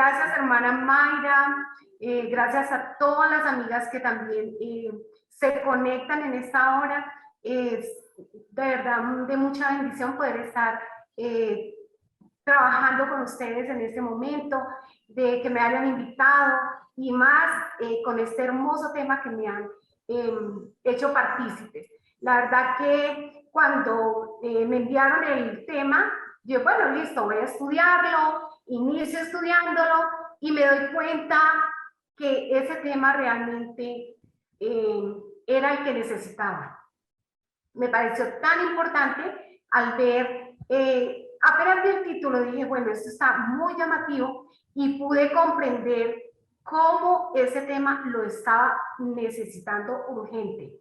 gracias hermana Mayra, gracias a todas las amigas que también se conectan en esta hora. Es de verdad de mucha bendición poder estar trabajando con ustedes en este momento, de que me hayan invitado y más con este hermoso tema que me han hecho partícipes. La verdad que cuando me enviaron el tema, yo, bueno, listo, voy a estudiarlo, inicio estudiándolo y me doy cuenta que ese tema realmente era el que necesitaba. Me pareció tan importante al ver, apenas vi el título, dije, bueno, esto está muy llamativo y pude comprender cómo ese tema lo estaba necesitando urgente.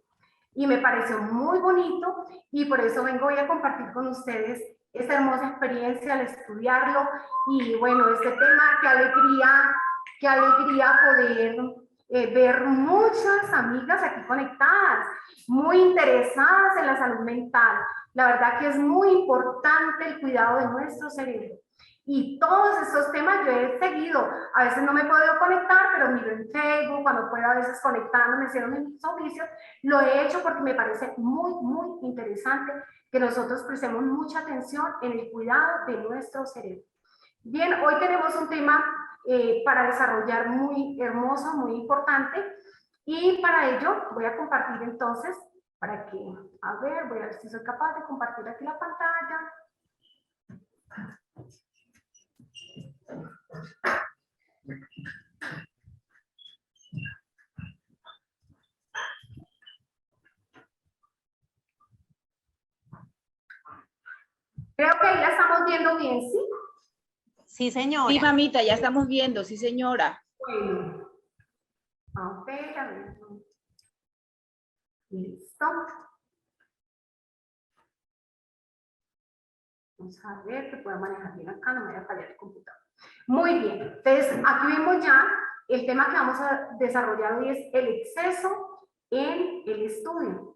Y me pareció muy bonito y por eso vengo hoy a compartir con ustedes esta hermosa experiencia al estudiarlo. Y bueno, este tema, qué alegría poder ver muchas amigas aquí conectadas, muy interesadas en la salud mental. La verdad que es muy importante el cuidado de nuestro cerebro. Y todos estos temas yo he seguido, a veces no me he podido conectar, pero miro en Facebook, cuando puedo a veces conectándome, haciendo mis oficios, lo he hecho porque me parece muy, muy interesante que nosotros prestemos mucha atención en el cuidado de nuestro cerebro. Bien, hoy tenemos un tema para desarrollar muy hermoso, muy importante, y para ello voy a compartir entonces, para que, a ver, voy a ver si soy capaz de compartir aquí la pantalla. Creo que ahí la estamos viendo bien, ¿sí? Sí, señora. Sí, mamita, ya estamos viendo, sí, señora. Bueno, a ver. Listo. Vamos a ver que pueda manejar bien acá, no me vaya a fallar el computador. Muy bien, entonces aquí vemos ya el tema que vamos a desarrollar hoy es el exceso en el estudio.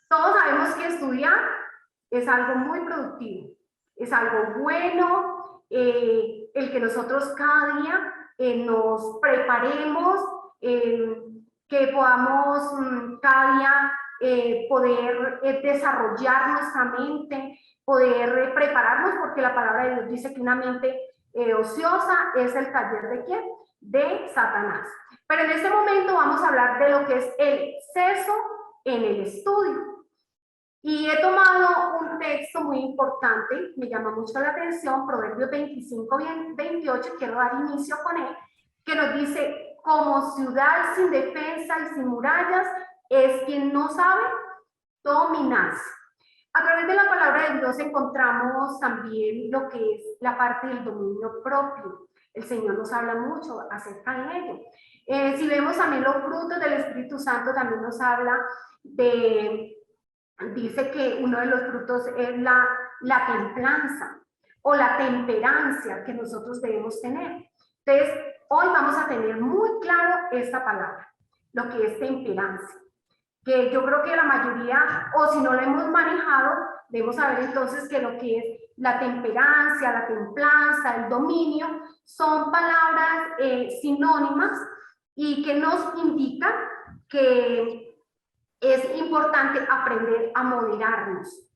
Todos sabemos que estudiar es algo muy productivo, es algo bueno, el que nosotros cada día nos preparemos, que podamos cada día poder desarrollar nuestra mente, poder prepararnos, porque la palabra de Dios dice que una mente ociosa es el taller de ¿quién? De Satanás. Pero en este momento vamos a hablar de lo que es el exceso en el estudio. Y he tomado un texto muy importante, me llama mucho la atención, Proverbios 25-28, quiero dar inicio con él, que nos dice, como ciudad sin defensa y sin murallas, es quien no sabe dominarse. A través de la palabra de Dios encontramos también lo que es la parte del dominio propio. El Señor nos habla mucho acerca de ello. Si vemos también los frutos del Espíritu Santo, también nos habla de... Dice que uno de los frutos es la templanza o la temperancia que nosotros debemos tener. Entonces, hoy vamos a tener muy claro esta palabra, lo que es temperancia, que yo creo que la mayoría, o si no lo hemos manejado, debemos saber entonces que lo que es la temperancia, la templanza, el dominio, son palabras sinónimas y que nos indican que es importante aprender a moderarnos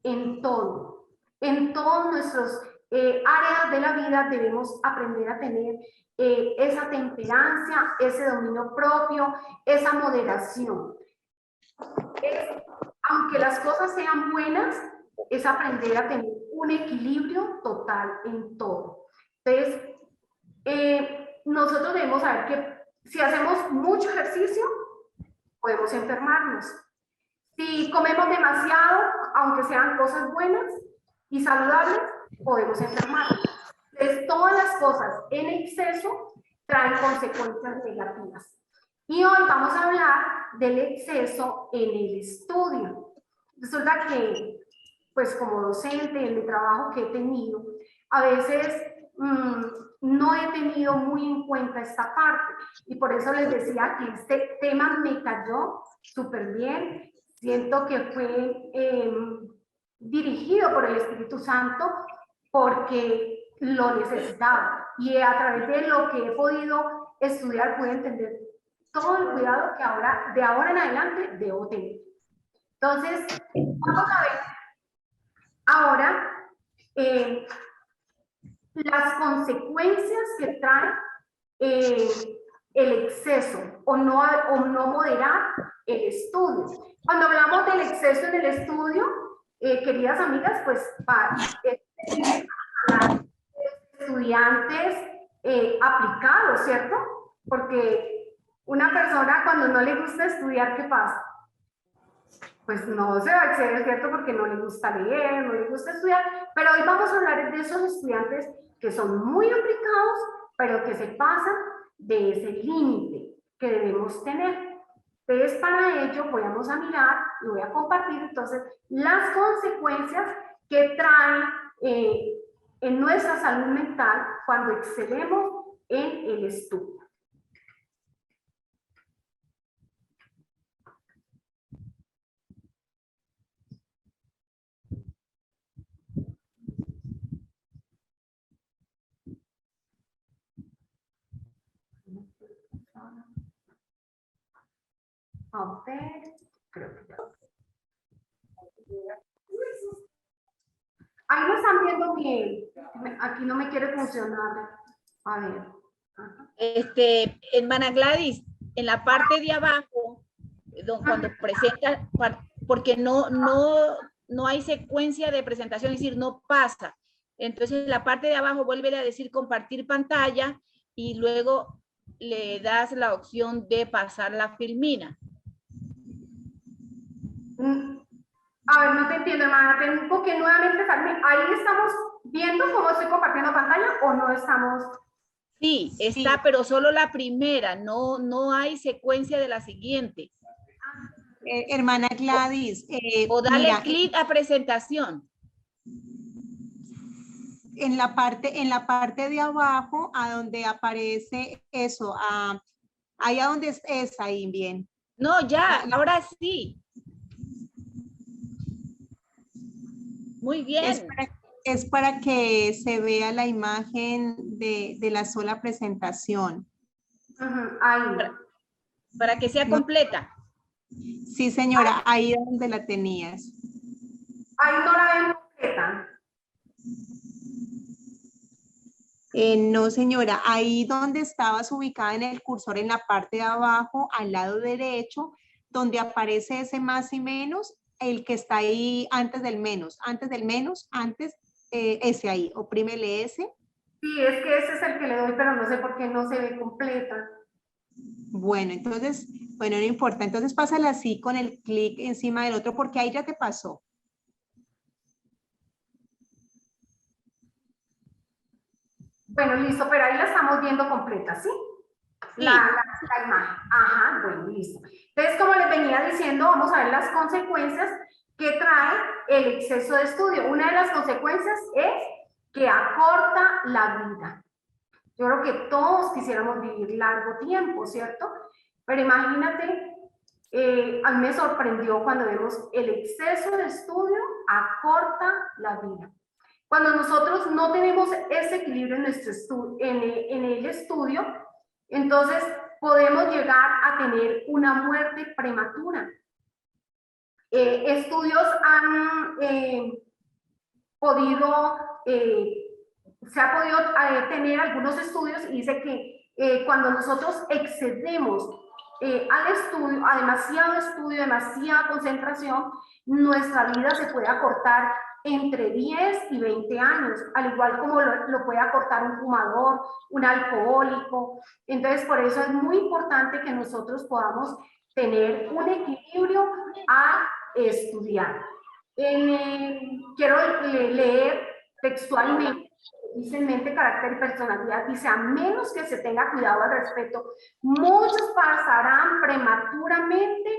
en todo. En todos nuestros áreas de la vida debemos aprender a tener esa temperancia, ese dominio propio, esa moderación. Aunque las cosas sean buenas, es aprender a tener un equilibrio total en todo. Entonces, nosotros debemos saber que si hacemos mucho ejercicio, podemos enfermarnos. Si comemos demasiado, aunque sean cosas buenas y saludables, podemos enfermarnos. Entonces, todas las cosas en exceso traen consecuencias negativas. Y hoy vamos a hablar del exceso en el estudio. Resulta que, pues como docente en el trabajo que he tenido, a veces no he tenido muy en cuenta esta parte y por eso les decía que este tema me cayó súper bien. Siento que fue dirigido por el Espíritu Santo porque lo necesitaba y a través de lo que he podido estudiar pude entender todo el cuidado que ahora, de ahora en adelante, debo tener. Entonces, vamos a ver ahora las consecuencias que trae el exceso o no moderar el estudio. Cuando hablamos del exceso en el estudio, queridas amigas, pues para estudiantes aplicados, ¿cierto? Porque una persona cuando no le gusta estudiar, ¿qué pasa? Pues no se va a exceder, ¿cierto? Porque no le gusta leer, no le gusta estudiar, pero hoy vamos a hablar de esos estudiantes que son muy aplicados, pero que se pasan de ese límite que debemos tener. Entonces, para ello, vamos a mirar y voy a compartir entonces las consecuencias que trae en nuestra salud mental cuando excedemos en el estudio. A ver, creo que ya. Ahí lo están viendo bien. Aquí no me quiere funcionar. A ver. Ajá. Hermana Gladys, en la parte de abajo, cuando presenta, porque no hay secuencia de presentación, es decir, no pasa. Entonces, en la parte de abajo vuelve a decir compartir pantalla y luego le das la opción de pasar la filmina. A ver, no te entiendo, hermana. Tengo que nuevamente salirme. Ahí estamos viendo cómo estoy compartiendo pantalla o no estamos. Sí, está, pero solo la primera, no hay secuencia de la siguiente. Hermana Gladys. O dale clic a presentación. En la parte de abajo, a donde aparece eso, ahí a donde es ahí, bien. No, ya, ahora sí. Muy bien. Es para que se vea la imagen de la sola presentación. Ahí. Para que sea completa. Sí, señora, ahí donde la tenías. Ahí no la ven completa. No, señora, ahí donde estabas ubicada en el cursor en la parte de abajo, al lado derecho, donde aparece ese más y menos, el que está ahí antes del menos, ese ahí, oprímele ese. Sí, es que ese es el que le doy, pero no sé por qué no se ve completa. Bueno, entonces, bueno, no importa. Entonces pásala así con el clic encima del otro, porque ahí ya te pasó. Bueno, listo, pero ahí la estamos viendo completa, ¿sí? Sí. La imagen. Ajá, bueno, listo. Entonces, como les venía diciendo, vamos a ver las consecuencias que trae el exceso de estudio. Una de las consecuencias es que acorta la vida. Yo creo que todos quisiéramos vivir largo tiempo, ¿cierto? Pero imagínate, a mí me sorprendió cuando vemos el exceso de estudio acorta la vida. Cuando nosotros no tenemos ese equilibrio en, en el estudio, entonces podemos llegar a tener una muerte prematura. Estudios han podido, se ha podido tener algunos estudios y dice que cuando nosotros excedemos al estudio, a demasiado estudio, demasiada concentración, nuestra vida se puede acortar entre 10 y 20 años, al igual como lo puede acortar un fumador, un alcohólico. Entonces, por eso es muy importante que nosotros podamos tener un equilibrio a estudiar. Quiero leer textualmente, dice mente, carácter y personalidad, dice, a menos que se tenga cuidado al respecto, muchos pasarán prematuramente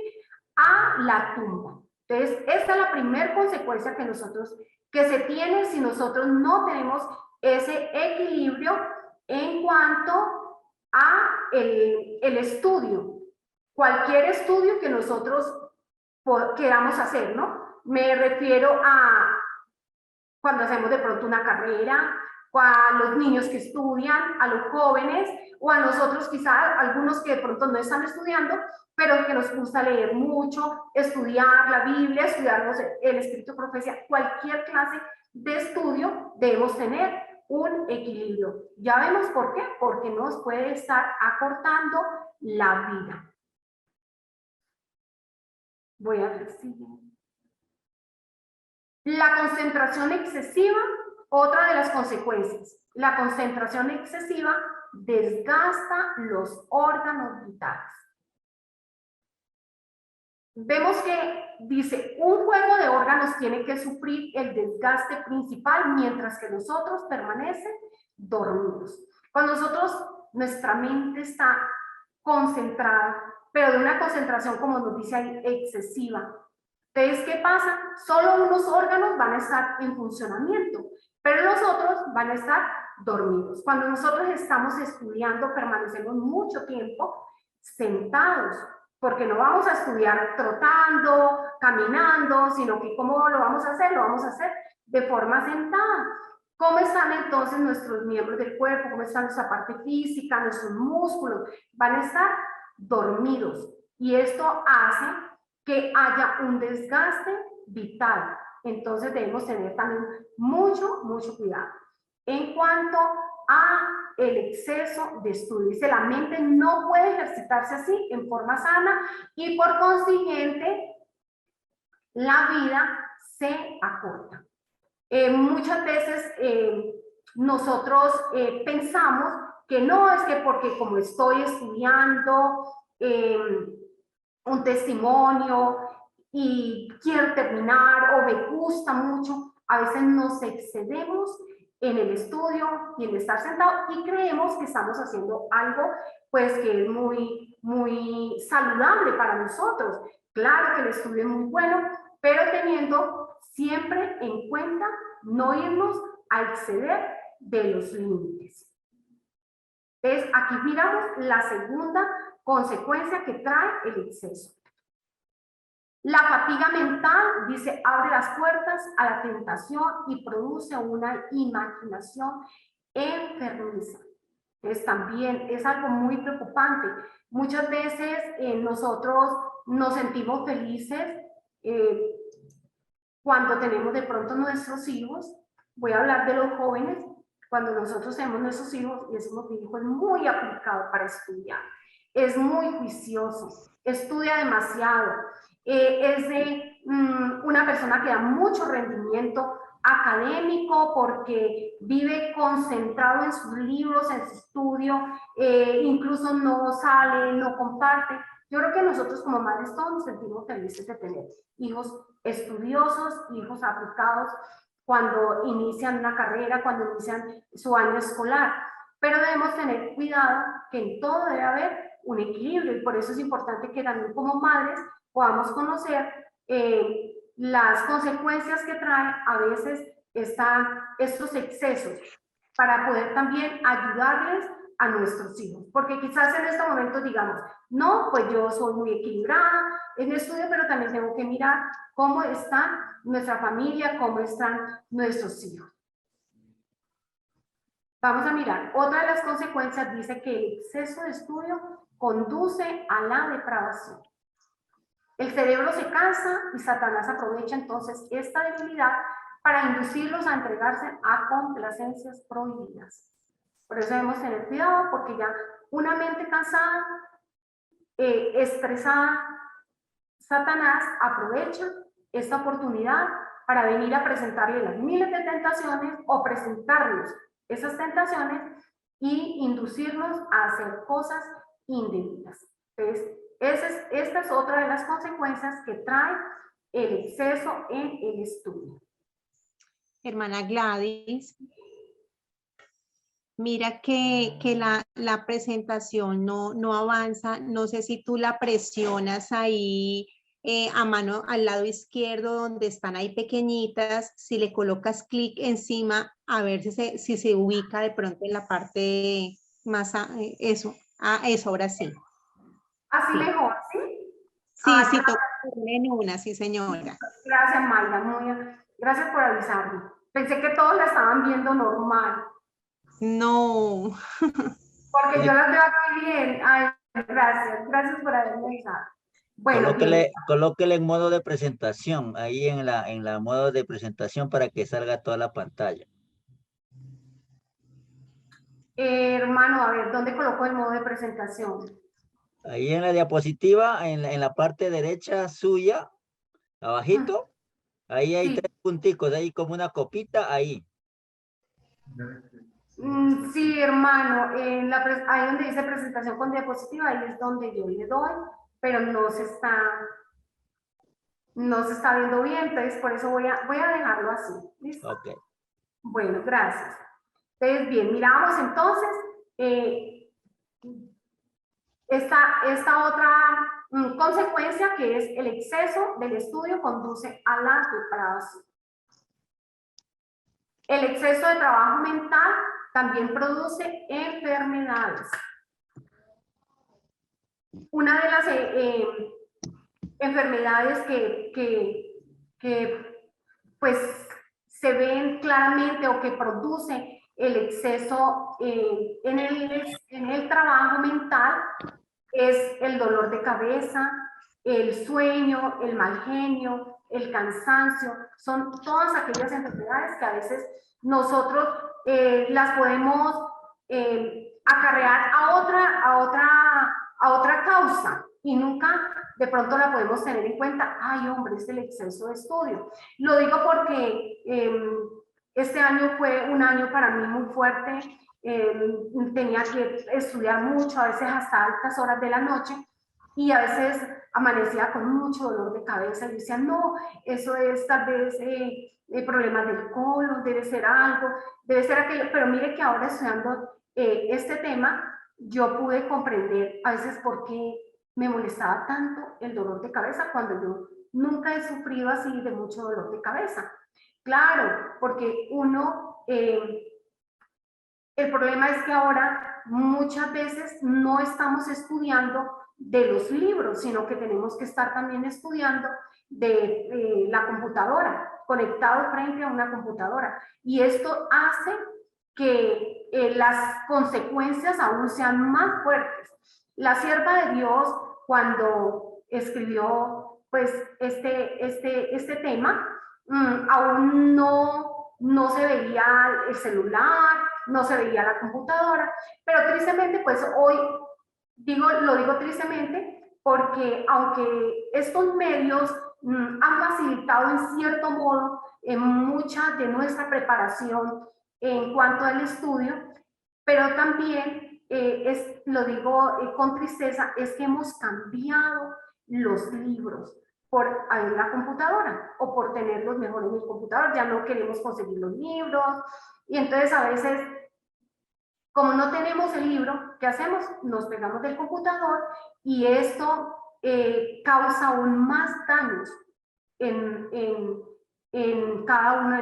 a la tumba. Entonces, esta es la primera consecuencia que se tiene si nosotros no tenemos ese equilibrio en cuanto a el estudio. Cualquier estudio que nosotros queramos hacer, ¿no? Me refiero a cuando hacemos de pronto una carrera, a los niños que estudian, a los jóvenes, o a nosotros quizás, algunos que de pronto no están estudiando, pero que nos gusta leer mucho, estudiar la Biblia, estudiar el Espíritu Profecía, cualquier clase de estudio debemos tener un equilibrio. Ya vemos por qué, porque nos puede estar acortando la vida. Voy a ver si... La concentración excesiva, otra de las consecuencias. La concentración excesiva desgasta los órganos vitales. Vemos que dice, un juego de órganos tiene que sufrir el desgaste principal mientras que los otros permanecen dormidos. Cuando nuestra mente está concentrada, pero de una concentración, como nos dice ahí, excesiva. Entonces, ¿qué pasa? Solo unos órganos van a estar en funcionamiento, pero los otros van a estar dormidos. Cuando nosotros estamos estudiando, permanecemos mucho tiempo sentados, porque no vamos a estudiar trotando, caminando, sino que ¿cómo lo vamos a hacer? Lo vamos a hacer de forma sentada. ¿Cómo están entonces nuestros miembros del cuerpo? ¿Cómo está nuestra parte física, nuestros músculos? Van a estar dormidos. Y esto hace que haya un desgaste vital. Entonces debemos tener también mucho cuidado. En cuanto a el exceso de estudio, dice, la mente no puede ejercitarse así en forma sana y por consiguiente la vida se acorta. Muchas veces nosotros pensamos que no, es que porque como estoy estudiando un testimonio y quiero terminar o me gusta mucho, a veces nos excedemos en el estudio y en estar sentado y creemos que estamos haciendo algo pues que es muy saludable para nosotros. Claro que el estudio es muy bueno, pero teniendo siempre en cuenta no irnos a exceder de los límites. Entonces, aquí miramos la segunda consecuencia que trae el exceso. La fatiga mental, dice, abre las puertas a la tentación y produce una imaginación enfermiza. Entonces, también es algo muy preocupante. Muchas veces nosotros nos sentimos felices cuando tenemos de pronto nuestros hijos. Voy a hablar de los jóvenes. Cuando nosotros tenemos nuestros hijos y decimos que mi hijo es muy aplicado para estudiar, es muy juicioso, estudia demasiado, es de una persona que da mucho rendimiento académico porque vive concentrado en sus libros, en su estudio, incluso no sale, no comparte. Yo creo que nosotros como madres todos nos sentimos felices de tener hijos estudiosos, hijos aplicados, cuando inician una carrera, cuando inician su año escolar. Pero debemos tener cuidado que en todo debe haber un equilibrio y por eso es importante que también como madres podamos conocer las consecuencias que traen a veces estos excesos para poder también ayudarles a nuestros hijos. Porque quizás en este momento digamos, no, pues yo soy muy equilibrada en mi estudio, pero también tengo que mirar cómo está nuestra familia, cómo están nuestros hijos. Vamos a mirar, otra de las consecuencias dice que el exceso de estudio conduce a la depravación. El cerebro se cansa y Satanás aprovecha entonces esta debilidad para inducirlos a entregarse a complacencias prohibidas. Por eso debemos tener cuidado porque ya una mente cansada, estresada, Satanás aprovecha esta oportunidad para venir a presentarle las miles de tentaciones o presentarnos esas tentaciones y inducirnos a hacer cosas indebidas. Entonces, esta es otra de las consecuencias que trae el exceso en el estudio. Hermana Gladys, mira que la presentación no avanza. No sé si tú la presionas ahí a mano al lado izquierdo donde están ahí pequeñitas, si le colocas clic encima a ver si se ubica de pronto en la parte más, eso, ahora sí. Así sí. Mejor, ¿sí? Sí, toca en una, sí señora. Gracias Mayra, gracias por avisarme. Pensé que todos la estaban viendo normal. No. Porque yo las veo aquí bien. Ay, gracias. Gracias por haberme avisado. Bueno, bien. Colóquele en modo de presentación, ahí en la modo de presentación para que salga toda la pantalla. Hermano, a ver, ¿dónde coloco el modo de presentación? Ahí en la diapositiva, en la parte derecha suya, abajito, ahí hay Sí. 3 punticos, ahí como una copita, ahí. Sí, hermano, ahí donde dice presentación con diapositiva, ahí es donde yo le doy, pero no se está viendo bien, entonces por eso voy a dejarlo así. ¿Listo? Ok. Bueno, gracias. Entonces, bien, miramos entonces esta otra consecuencia, que es el exceso del estudio conduce a la depravación. El exceso de trabajo mental también produce enfermedades. Una de las enfermedades que pues se ven claramente o que produce el exceso en el trabajo mental es el dolor de cabeza, el sueño, el mal genio, el cansancio. Son todas aquellas enfermedades que a veces nosotros las podemos acarrear a otra causa y nunca de pronto la podemos tener en cuenta. Ay, hombre, es el exceso de estudio. Lo digo porque este año fue un año para mí muy fuerte. Tenía que estudiar mucho, a veces hasta altas horas de la noche, y a veces amanecía con mucho dolor de cabeza y decía, no, eso es tal vez problemas del colon, debe ser algo, debe ser aquello. Pero mire que ahora estudiando este tema, yo pude comprender a veces por qué me molestaba tanto el dolor de cabeza cuando yo nunca he sufrido así de mucho dolor de cabeza. Claro, porque el problema es que ahora muchas veces no estamos estudiando de los libros, sino que tenemos que estar también estudiando de la computadora, conectado frente a una computadora. Y esto hace que las consecuencias aún sean más fuertes. La sierva de Dios, cuando escribió pues este tema, aún no se veía el celular, no se veía la computadora, pero tristemente pues hoy lo digo tristemente porque aunque estos medios han facilitado en cierto modo en mucha de nuestra preparación en cuanto al estudio, pero también lo digo con tristeza, es que hemos cambiado los libros por la computadora o por tenerlos mejor en el computador. Ya no queremos conseguir los libros y entonces a veces, como no tenemos el libro, ¿qué hacemos? Nos pegamos del computador y esto causa aún más daños en cada uno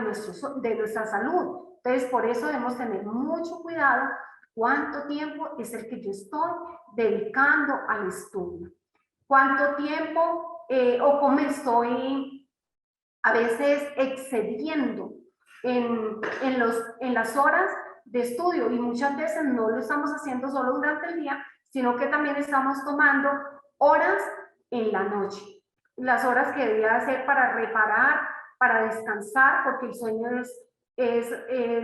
de nuestra salud. Entonces, por eso debemos tener mucho cuidado cuánto tiempo es el que yo estoy dedicando al estudio. Cuánto tiempo o cómo estoy a veces excediendo en las horas de estudio, y muchas veces no lo estamos haciendo solo durante el día, sino que también estamos tomando horas en la noche, las horas que debía hacer para reparar, para descansar, porque el sueño es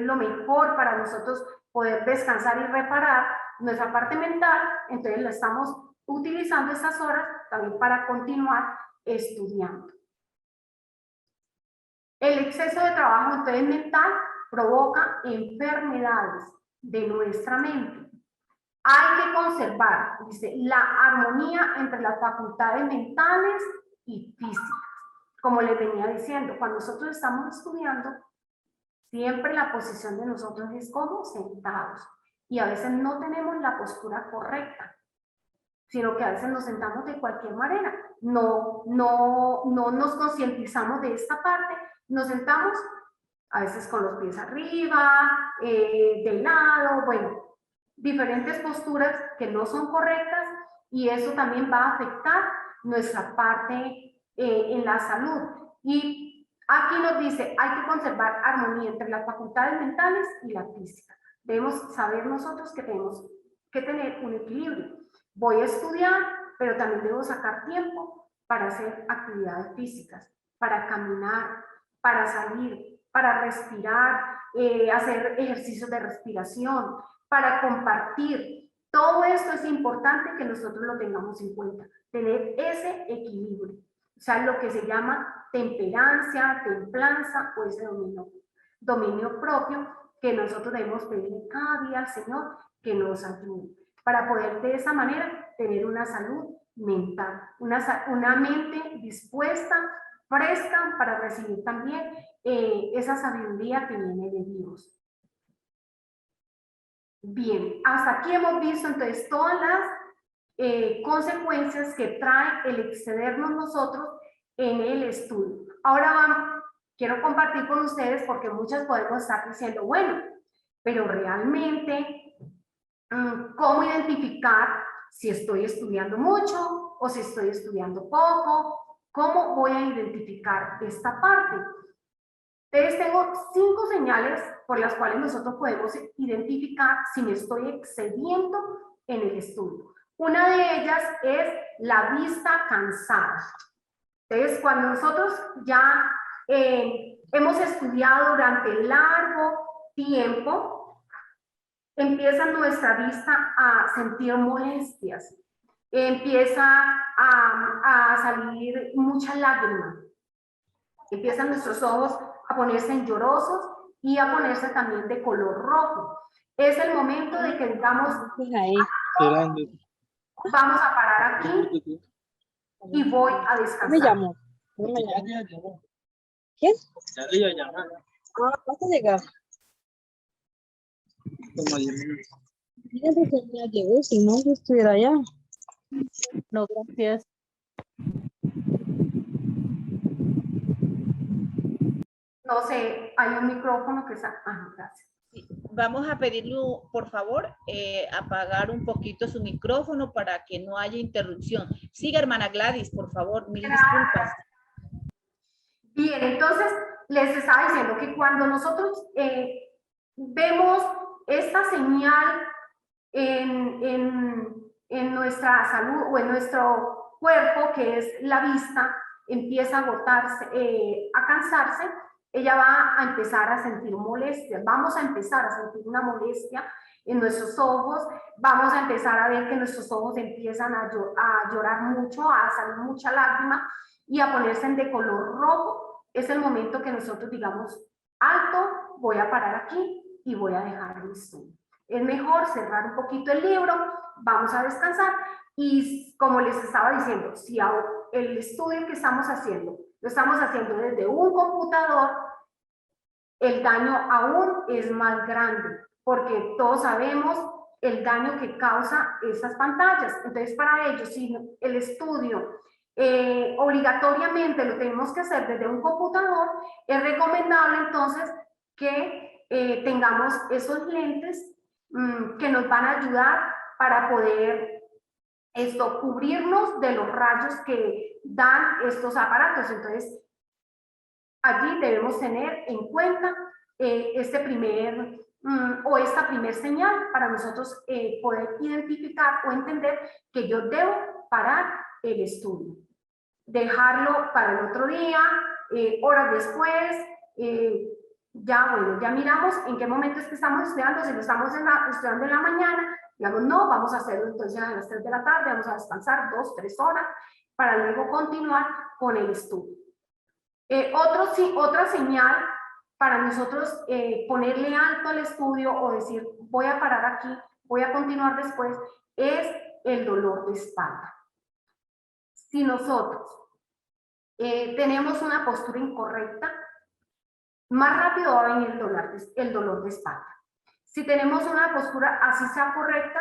lo mejor para nosotros poder descansar y reparar nuestra parte mental. Entonces la estamos utilizando esas horas también para continuar estudiando. El exceso de trabajo entonces mental provoca enfermedades de nuestra mente. Hay que conservar, dice, la armonía entre las facultades mentales y físicas. Como les venía diciendo, cuando nosotros estamos estudiando, siempre la posición de nosotros es como sentados. Y a veces no tenemos la postura correcta, sino que a veces nos sentamos de cualquier manera. No nos concientizamos de esta parte, nos sentamos a veces con los pies arriba, de lado, bueno, diferentes posturas que no son correctas, y eso también va a afectar nuestra parte en la salud. Y aquí nos dice, hay que conservar armonía entre las facultades mentales y la física. Debemos saber nosotros que tenemos que tener un equilibrio. Voy a estudiar, pero también debo sacar tiempo para hacer actividades físicas, para caminar, para salir, para respirar, hacer ejercicios de respiración, para compartir. Todo esto es importante que nosotros lo tengamos en cuenta, tener ese equilibrio, o sea, lo que se llama temperancia, templanza o ese dominio propio que nosotros debemos pedirle cada día al Señor que nos ayude, para poder de esa manera tener una salud mental, una mente dispuesta, fresca para recibir también esa sabiduría que viene de Dios. Bien, hasta aquí hemos visto entonces todas las consecuencias que trae el excedernos nosotros en el estudio. Ahora quiero compartir con ustedes porque muchas podemos estar diciendo, bueno, pero realmente, ¿cómo identificar si estoy estudiando mucho o si estoy estudiando poco? ¿Cómo voy a identificar esta parte? Entonces tengo 5 señales por las cuales nosotros podemos identificar si me estoy excediendo en el estudio. Una de ellas es la vista cansada. Entonces, cuando nosotros ya hemos estudiado durante largo tiempo, empieza nuestra vista a sentir molestias, empieza a salir mucha lágrima, empiezan nuestros ojos a ponerse llorosos y a ponerse también de color rojo. Es el momento de que digamos, vamos a parar aquí y voy a descansar. Me llamo. ¿Quién? ¿Vas a llegar? Fíjate que ya llegó, si no, yo estuviera allá. No, gracias. No sé, hay un micrófono que está... Ah, gracias. Vamos a pedirle, por favor, apagar un poquito su micrófono para que no haya interrupción. Siga, hermana Gladys, por favor, mil disculpas. Bien, entonces les estaba diciendo que cuando nosotros vemos esta señal en nuestra salud o en nuestro cuerpo, que es la vista, empieza a agotarse, a cansarse, ella va a empezar a sentir molestia, vamos a empezar a sentir una molestia en nuestros ojos, vamos a empezar a ver que nuestros ojos empiezan a llorar mucho, a salir mucha lágrima y a ponerse de color rojo. Es el momento que nosotros digamos, alto, voy a parar aquí y voy a dejar el estudio. Es mejor cerrar un poquito el libro, vamos a descansar y como les estaba diciendo, si el estudio que estamos haciendo lo estamos haciendo desde un computador, el daño aún es más grande, porque todos sabemos el daño que causa esas pantallas. Entonces, para ello, si el estudio obligatoriamente lo tenemos que hacer desde un computador, es recomendable entonces que tengamos esos lentes que nos van a ayudar para poder cubrirnos de los rayos que dan estos aparatos. Entonces, allí debemos tener en cuenta esta primer señal para nosotros poder identificar o entender que yo debo parar el estudio, dejarlo para el otro día, horas después, ya miramos en qué momento es que estamos estudiando, si lo estamos estudiando en la mañana, digamos, no, vamos a hacerlo entonces a las 3 de la tarde, vamos a descansar 2, 3 horas para luego continuar con el estudio. Otra señal para nosotros ponerle alto al estudio o decir voy a parar aquí, voy a continuar después, es el dolor de espalda. Si nosotros tenemos una postura incorrecta, más rápido va a venir el dolor de espalda. Si tenemos una postura así sea correcta,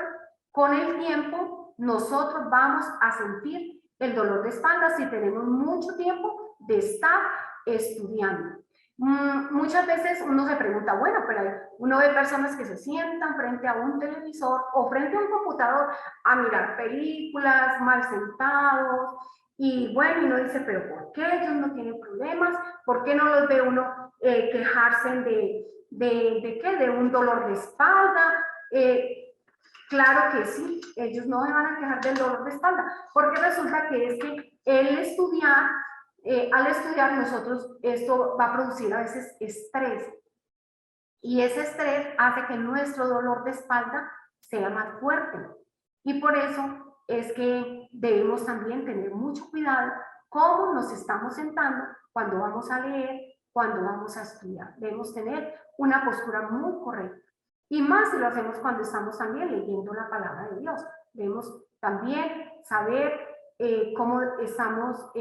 con el tiempo nosotros vamos a sentir el dolor de espalda si tenemos mucho tiempo de estar estudiando. Muchas veces uno se pregunta, bueno, pero uno ve personas que se sientan frente a un televisor o frente a un computador a mirar películas, mal sentados, y bueno, uno dice, pero ¿por qué ellos no tienen problemas? ¿Por qué no los ve uno quejarse de un dolor de espalda. Claro que sí, ellos no se van a quejar del dolor de espalda, porque resulta que es que al estudiar nosotros, esto va a producir a veces estrés, y ese estrés hace que nuestro dolor de espalda sea más fuerte, y por eso es que debemos también tener mucho cuidado cómo nos estamos sentando cuando vamos a leer, cuando vamos a estudiar. Debemos tener una postura muy correcta. Y más si lo hacemos cuando estamos también leyendo la palabra de Dios. Debemos también saber cómo estamos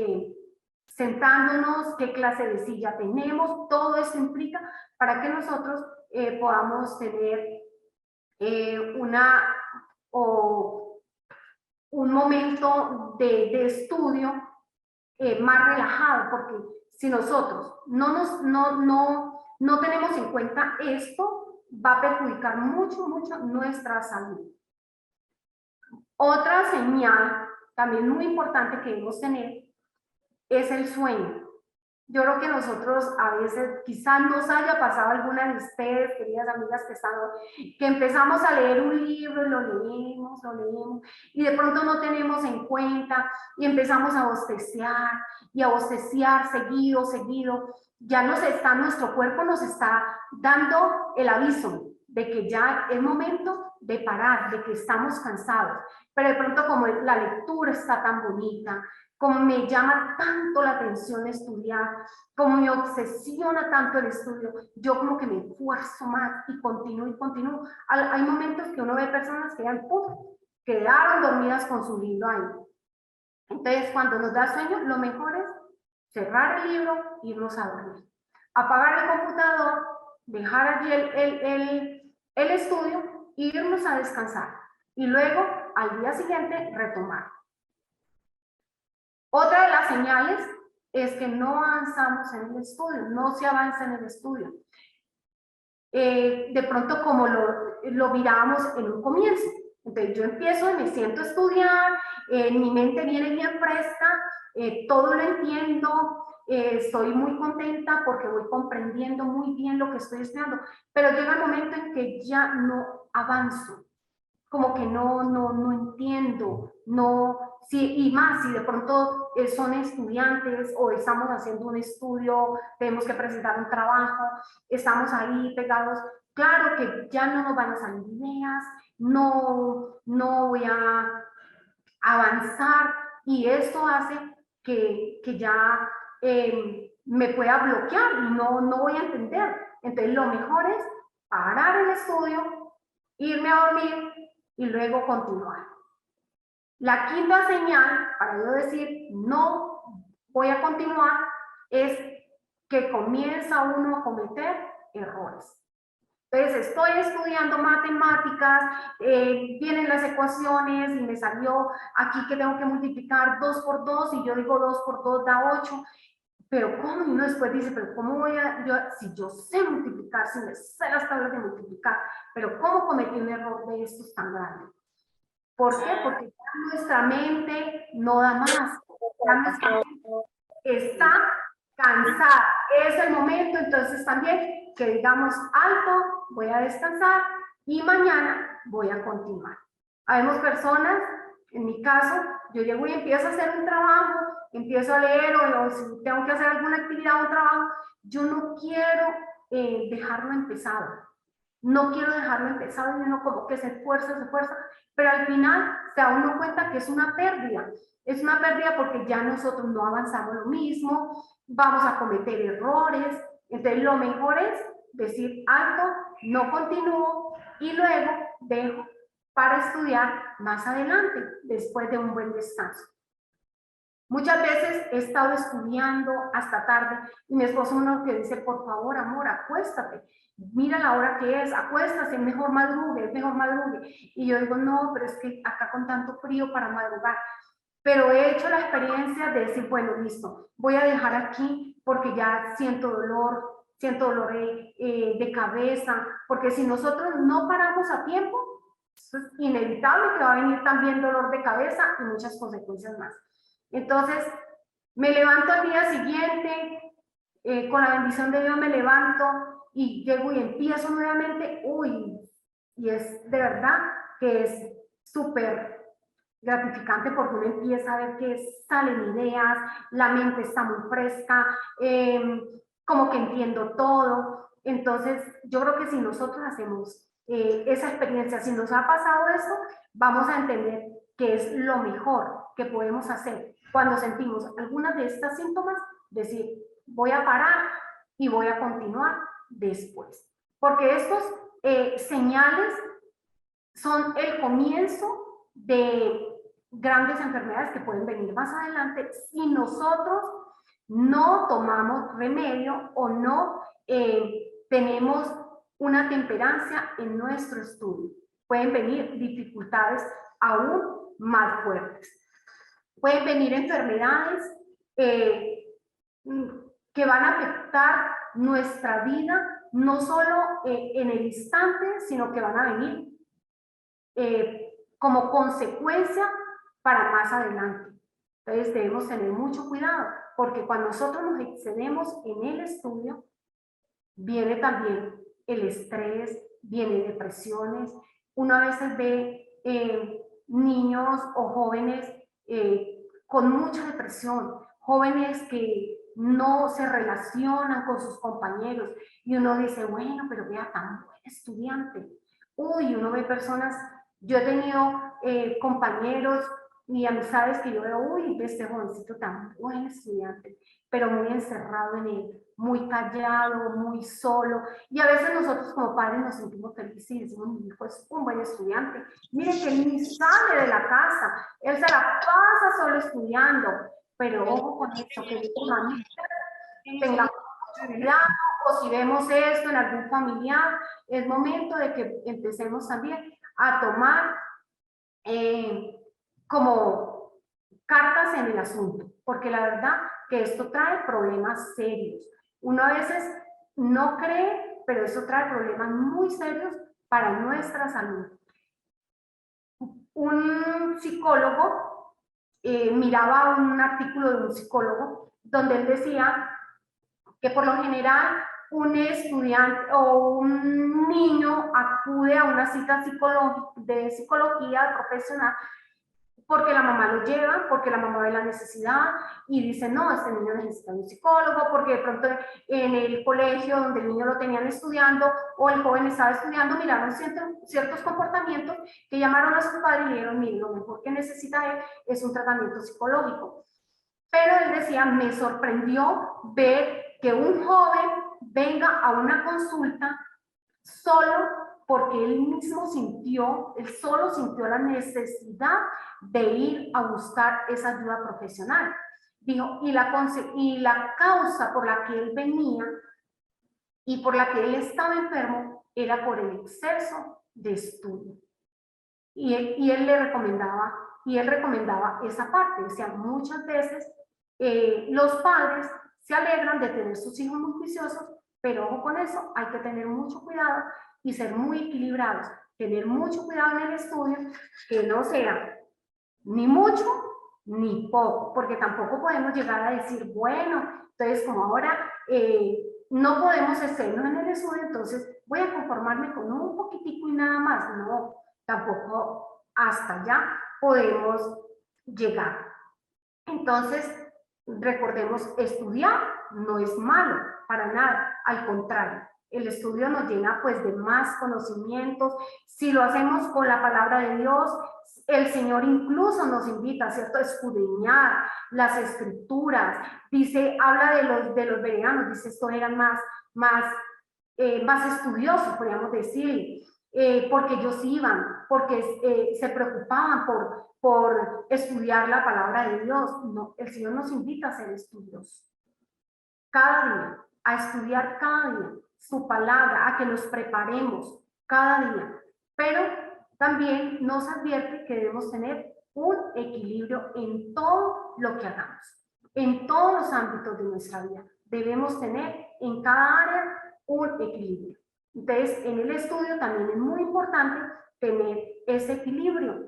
sentándonos, qué clase de silla tenemos. Todo esto implica para que nosotros podamos tener un momento de estudio más relajado, porque si nosotros no tenemos en cuenta esto, va a perjudicar mucho nuestra salud. Otra señal también muy importante que debemos tener es el sueño. Yo creo que nosotros a veces, quizás nos haya pasado alguna de ustedes, queridas amigas que empezamos a leer un libro y lo leemos, y de pronto no tenemos en cuenta y empezamos a bostecear y a bostecear seguido. Ya nuestro cuerpo nos está dando el aviso de que ya es momento de parar, de que estamos cansados. Pero de pronto, como la lectura está tan bonita, como me llama tanto la atención estudiar, como me obsesiona tanto el estudio, yo como que me esfuerzo más y continúo. Hay momentos que uno ve personas que quedaron dormidas con su libro ahí. Entonces, cuando nos da sueño, lo mejor es cerrar el libro, irnos a dormir. Apagar el computador, dejar allí el estudio e irnos a descansar. Y luego, al día siguiente, retomar. Otra de las señales es que no avanzamos en el estudio, no se avanza en el estudio. De pronto, como lo mirábamos en un comienzo. Entonces, yo empiezo y me siento a estudiar, mi mente viene bien fresca, todo lo entiendo, estoy muy contenta porque voy comprendiendo muy bien lo que estoy estudiando, pero llega el momento en que ya no avanzo, como que no entiendo, y más si de pronto son estudiantes o estamos haciendo un estudio, tenemos que presentar un trabajo, estamos ahí pegados, claro que ya no nos van a salir ideas, no voy a avanzar, y esto hace que ya me pueda bloquear y no voy a entender. Entonces lo mejor es parar el estudio, irme a dormir y luego continuar. La quinta señal para yo decir no voy a continuar es que comienza uno a cometer errores. Entonces estoy estudiando matemáticas, vienen las ecuaciones y me salió aquí que tengo que multiplicar 2 por 2 y yo digo 2 por 2 da 8. Pero ¿cómo? Y uno después dice, pero ¿cómo voy si yo sé multiplicar, si me sé las tablas de multiplicar, pero ¿cómo cometí un error de estos tan grande? ¿Por qué? Porque ya nuestra mente no da más, ya nuestra mente está cansada. Es el momento entonces también que digamos alto, voy a descansar y mañana voy a continuar. Habemos personas, en mi caso, yo llego y empiezo a hacer un trabajo, empiezo a leer o si tengo que hacer alguna actividad o un trabajo, yo no quiero dejarlo empezado. No quiero dejarlo empezado y uno como que se esfuerza, pero al final se da uno cuenta que es una pérdida. Es una pérdida porque ya nosotros no avanzamos lo mismo, vamos a cometer errores. Entonces lo mejor es decir alto, no continúo y luego dejo para estudiar más adelante, después de un buen descanso. Muchas veces he estado estudiando hasta tarde y mi esposo uno que dice, por favor, amor, acuéstate, mira la hora que es, acuéstate, mejor madrugue. Y yo digo, no, pero es que acá con tanto frío para madrugar. Pero he hecho la experiencia de decir, bueno, listo, voy a dejar aquí porque ya siento dolor de cabeza, porque si nosotros no paramos a tiempo, es inevitable que va a venir también dolor de cabeza y muchas consecuencias más. Entonces, me levanto al día siguiente, con la bendición de Dios me levanto y llego y empiezo nuevamente, uy, y es de verdad que es súper gratificante porque uno empieza a ver que salen ideas, la mente está muy fresca, como que entiendo todo. Entonces, yo creo que si nosotros hacemos esa experiencia, si nos ha pasado eso, vamos a entender que es lo mejor que podemos hacer cuando sentimos algunas de estas síntomas, decir, voy a parar y voy a continuar después. Porque estos señales son el comienzo de grandes enfermedades que pueden venir más adelante si nosotros no tomamos remedio o no tenemos una temperancia en nuestro estudio. Pueden venir dificultades aún más fuertes. Pueden venir enfermedades que van a afectar nuestra vida, no solo en el instante, sino que van a venir como consecuencia para más adelante. Entonces debemos tener mucho cuidado, porque cuando nosotros nos excedemos en el estudio, viene también el estrés, vienen depresiones. Uno a veces ve niños o jóvenes con mucha depresión, jóvenes que no se relacionan con sus compañeros, y uno dice, bueno, pero vea, tan buen estudiante. Uy, uno ve personas, yo he tenido compañeros y amistades que yo veo, uy, este jovencito tan buen estudiante, pero muy encerrado en él, muy callado, muy solo, y a veces nosotros como padres nos sentimos felices y decimos, mi hijo es un buen estudiante, miren que él ni sale de la casa, él se la pasa solo estudiando, pero ojo con eso, que tengamos cuidado, o si vemos esto en algún familiar, es momento de que empecemos también a tomar como cartas en el asunto, porque la verdad que esto trae problemas serios. Uno a veces no cree, pero eso trae problemas muy serios para nuestra salud. Un psicólogo, miraba un artículo de un psicólogo donde él decía que por lo general un estudiante o un niño acude a una cita de psicología profesional porque la mamá lo lleva, porque la mamá ve la necesidad y dice, no, este niño necesita un psicólogo, porque de pronto en el colegio donde el niño lo tenían estudiando o el joven estaba estudiando, miraron ciertos comportamientos que llamaron a su padre y le dijeron, mire, lo mejor que necesita él es un tratamiento psicológico. Pero él decía, me sorprendió ver que un joven venga a una consulta solo porque él mismo él solo sintió la necesidad de ir a buscar esa ayuda profesional. Dijo, y la causa por la que él venía y por la que él estaba enfermo era por el exceso de estudio. Y él recomendaba esa parte. O sea, muchas veces los padres se alegran de tener sus hijos muy juiciosos, pero ojo con eso, hay que tener mucho cuidado y ser muy equilibrados, tener mucho cuidado en el estudio, que no sea ni mucho ni poco, porque tampoco podemos llegar a decir, bueno, entonces como ahora no podemos excedernos en el estudio, entonces voy a conformarme con un poquitico y nada más. No, tampoco hasta allá podemos llegar. Entonces, recordemos, estudiar no es malo para nada, al contrario, el estudio nos llena pues de más conocimientos. Si lo hacemos con la palabra de Dios, el Señor incluso nos invita, ¿cierto?, a escudriñar las escrituras. Dice, habla de los bereanos, dice, estos eran más estudiosos, podríamos decir, porque ellos iban, porque se preocupaban por estudiar la palabra de Dios. No, el Señor nos invita a ser estudiosos cada día, a estudiar cada día su palabra, a que nos preparemos cada día, pero también nos advierte que debemos tener un equilibrio en todo lo que hagamos, en todos los ámbitos de nuestra vida. Debemos tener en cada área un equilibrio. Entonces, en el estudio también es muy importante tener ese equilibrio.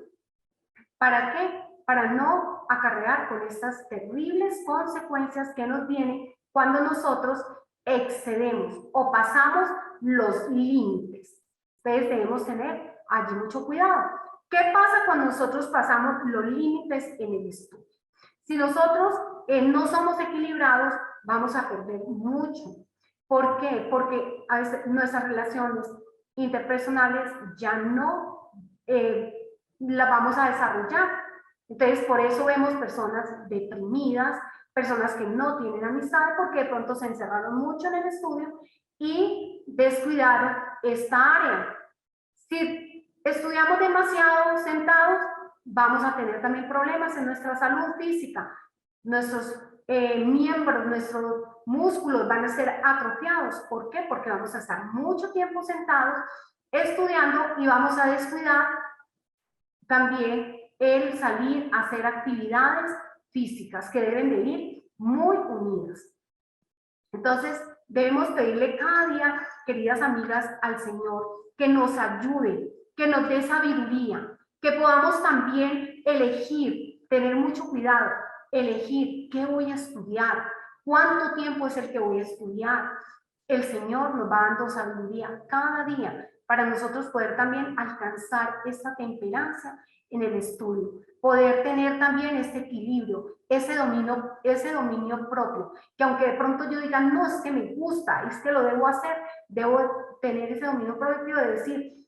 ¿Para qué? Para no acarrear con estas terribles consecuencias que nos vienen cuando nosotros excedemos o pasamos los límites. Entonces debemos tener allí mucho cuidado. ¿Qué pasa cuando nosotros pasamos los límites en el estudio? Si nosotros no somos equilibrados, vamos a perder mucho. ¿Por qué? Porque a veces nuestras relaciones interpersonales ya no las vamos a desarrollar. Entonces, por eso vemos personas deprimidas, personas que no tienen amistad porque de pronto se encerraron mucho en el estudio y descuidaron esta área. Si estudiamos demasiado sentados, vamos a tener también problemas en nuestra salud física. Nuestros miembros, nuestros músculos van a ser atrofiados. ¿Por qué? Porque vamos a estar mucho tiempo sentados estudiando y vamos a descuidar también el salir a hacer actividades físicas que deben de ir muy unidas. Entonces, debemos pedirle cada día, queridas amigas, al Señor que nos ayude, que nos dé sabiduría, que podamos también elegir, tener mucho cuidado, elegir qué voy a estudiar, cuánto tiempo es el que voy a estudiar. El Señor nos va dando sabiduría cada día para nosotros poder también alcanzar esta temperancia en el estudio, poder tener también este equilibrio, ese dominio propio, que aunque de pronto yo diga, no, es que me gusta, es que lo debo hacer, debo tener ese dominio propio de decir,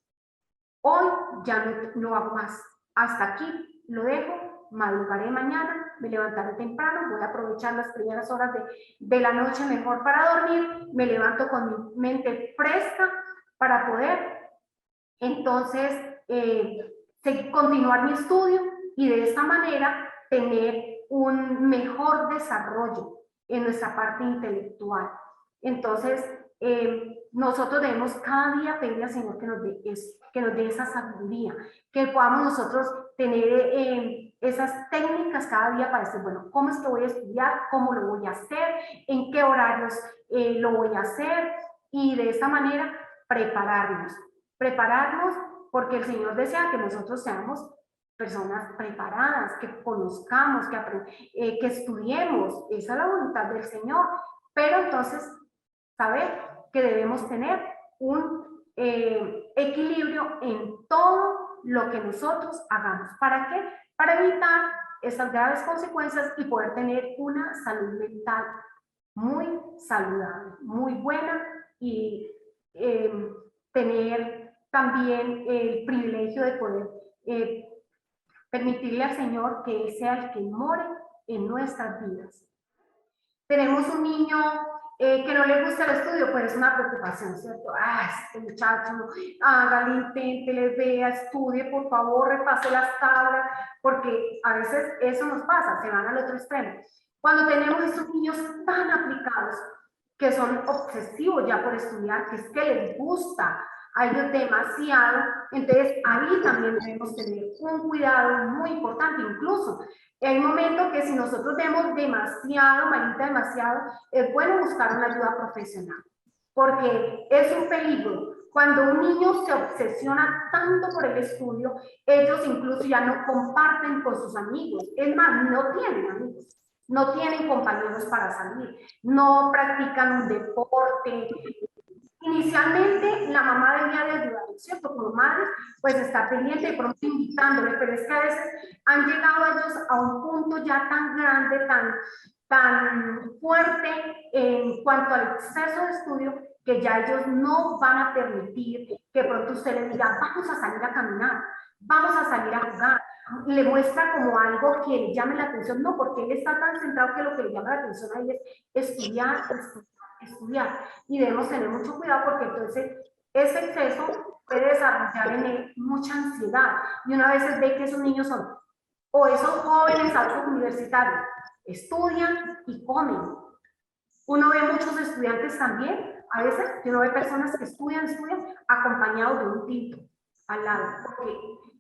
hoy ya no hago más, hasta aquí lo dejo, madrugaré mañana, me levantaré temprano, voy a aprovechar las primeras horas de la noche mejor para dormir, me levanto con mi mente fresca para poder entonces continuar mi estudio y de esta manera tener un mejor desarrollo en nuestra parte intelectual. Entonces, nosotros debemos cada día pedirle al Señor que nos dé eso, que nos dé esa sabiduría, que podamos nosotros tener esas técnicas cada día para decir, bueno, ¿cómo es que voy a estudiar? ¿Cómo lo voy a hacer? ¿En qué horarios lo voy a hacer? Y de esta manera prepararnos porque el Señor desea que nosotros seamos personas preparadas, que conozcamos, que estudiemos, esa es la voluntad del Señor, pero entonces saber que debemos tener un equilibrio en todo lo que nosotros hagamos. ¿Para qué? Para evitar esas graves consecuencias y poder tener una salud mental muy saludable, muy buena y tener también el privilegio de poder permitirle al Señor que Él sea el que more en nuestras vidas. Tenemos un niño que no le gusta el estudio, pues es una preocupación, ¿cierto? Este muchacho, hágale, inténtele, vea, estudie, por favor, repase las tablas, porque a veces eso nos pasa, se van al otro extremo. Cuando tenemos estos niños tan aplicados, que son obsesivos ya por estudiar, que es que les gusta a ellos demasiado, entonces ahí también debemos tener un cuidado muy importante. Incluso hay momentos que si nosotros vemos demasiado, Marita, demasiado, es bueno buscar una ayuda profesional, porque es un peligro. Cuando un niño se obsesiona tanto por el estudio, ellos incluso ya no comparten con sus amigos, es más, no tienen amigos. No tienen compañeros para salir, no practican un deporte. Inicialmente la mamá debía de ayudar, ¿cierto? Como madre, pues está pendiente de pronto invitándole, pero es que a veces han llegado ellos a un punto ya tan grande, tan fuerte en cuanto al exceso de estudio, que ya ellos no van a permitir que pronto usted les diga, vamos a salir a caminar, vamos a salir a jugar. Le muestra como algo que le llame la atención, no, porque él está tan centrado que lo que le llama la atención a él es estudiar, y debemos tener mucho cuidado porque entonces ese exceso puede desarrollar en él mucha ansiedad, y una vez ve que esos niños son, o esos jóvenes adultos universitarios, estudian y comen. Uno ve muchos estudiantes también, a veces uno ve personas que estudian acompañados de un tinto al lado, porque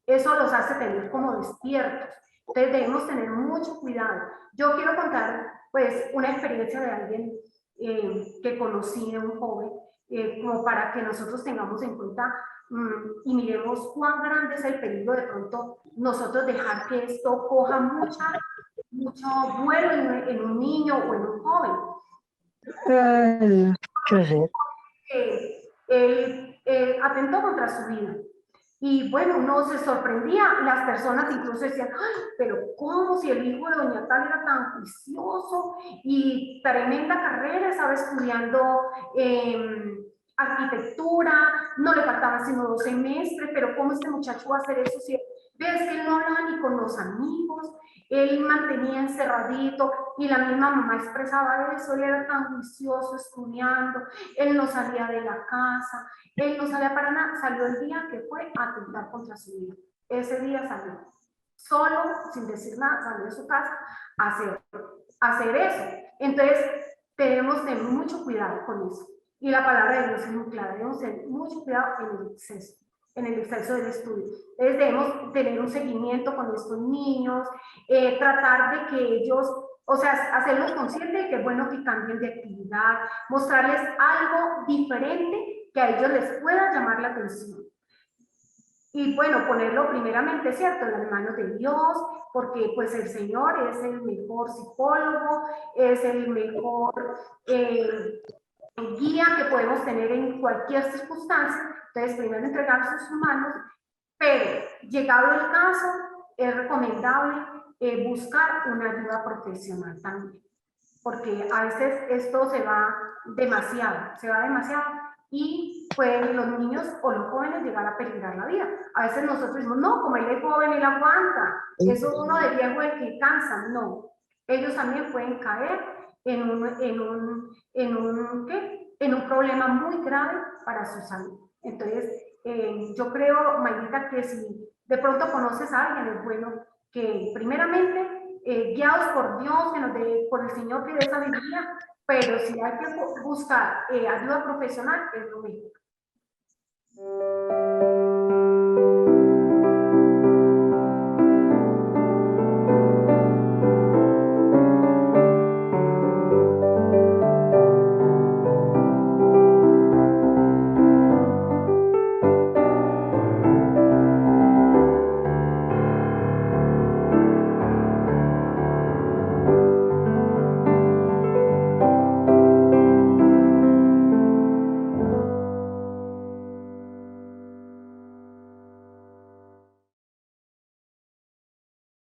eso los hace tener como despiertos. Entonces debemos tener mucho cuidado. Yo quiero contar pues una experiencia de alguien que conocí de un joven, como para que nosotros tengamos en cuenta y miremos cuán grande es el peligro de pronto nosotros dejar que esto coja mucho vuelo en un niño o en un joven. Él atentó contra su vida. Y bueno, uno se sorprendía, las personas incluso decían, ay, pero ¿cómo si el hijo de doña tal era tan juicioso y tremenda carrera, estaba estudiando arquitectura, no le faltaban sino 2 semestres, pero ¿cómo este muchacho va a hacer eso si ves que él no hablaba ni con los amigos? Él mantenía encerradito y la misma mamá expresaba eso, él era tan juicioso estudiando, él no salía de la casa, él no salía para nada, salió el día que fue a atentar contra su vida. Ese día salió, solo, sin decir nada, salió de su casa a hacer eso. Entonces, debemos tener mucho cuidado con eso. Y la palabra de Dios es muy clara, debemos tener mucho cuidado en el exceso del estudio. Entonces, debemos tener un seguimiento con estos niños, tratar de que ellos, o sea, hacerlos conscientes de que es bueno que cambien de actividad, mostrarles algo diferente que a ellos les pueda llamar la atención. Y bueno, ponerlo primeramente, ¿cierto?, en las manos de Dios, porque pues el Señor es el mejor psicólogo, es el mejor guía que podemos tener en cualquier circunstancia. Entonces, primero entregar sus manos, pero llegado el caso, es recomendable buscar una ayuda profesional también, porque a veces esto se va demasiado y pueden los niños o los jóvenes llegar a peligrar la vida. A veces nosotros decimos, no, como él es joven, él aguanta, eso uno de viejo es que cansa. No, ellos también pueden caer en un problema muy grave para su salud. Entonces, yo creo, Mayrita, que si de pronto conoces a alguien, es bueno que primeramente, guiados por Dios, que nos dé, por el Señor que dé sabiduría, pero si hay que buscar ayuda profesional, es lo mejor.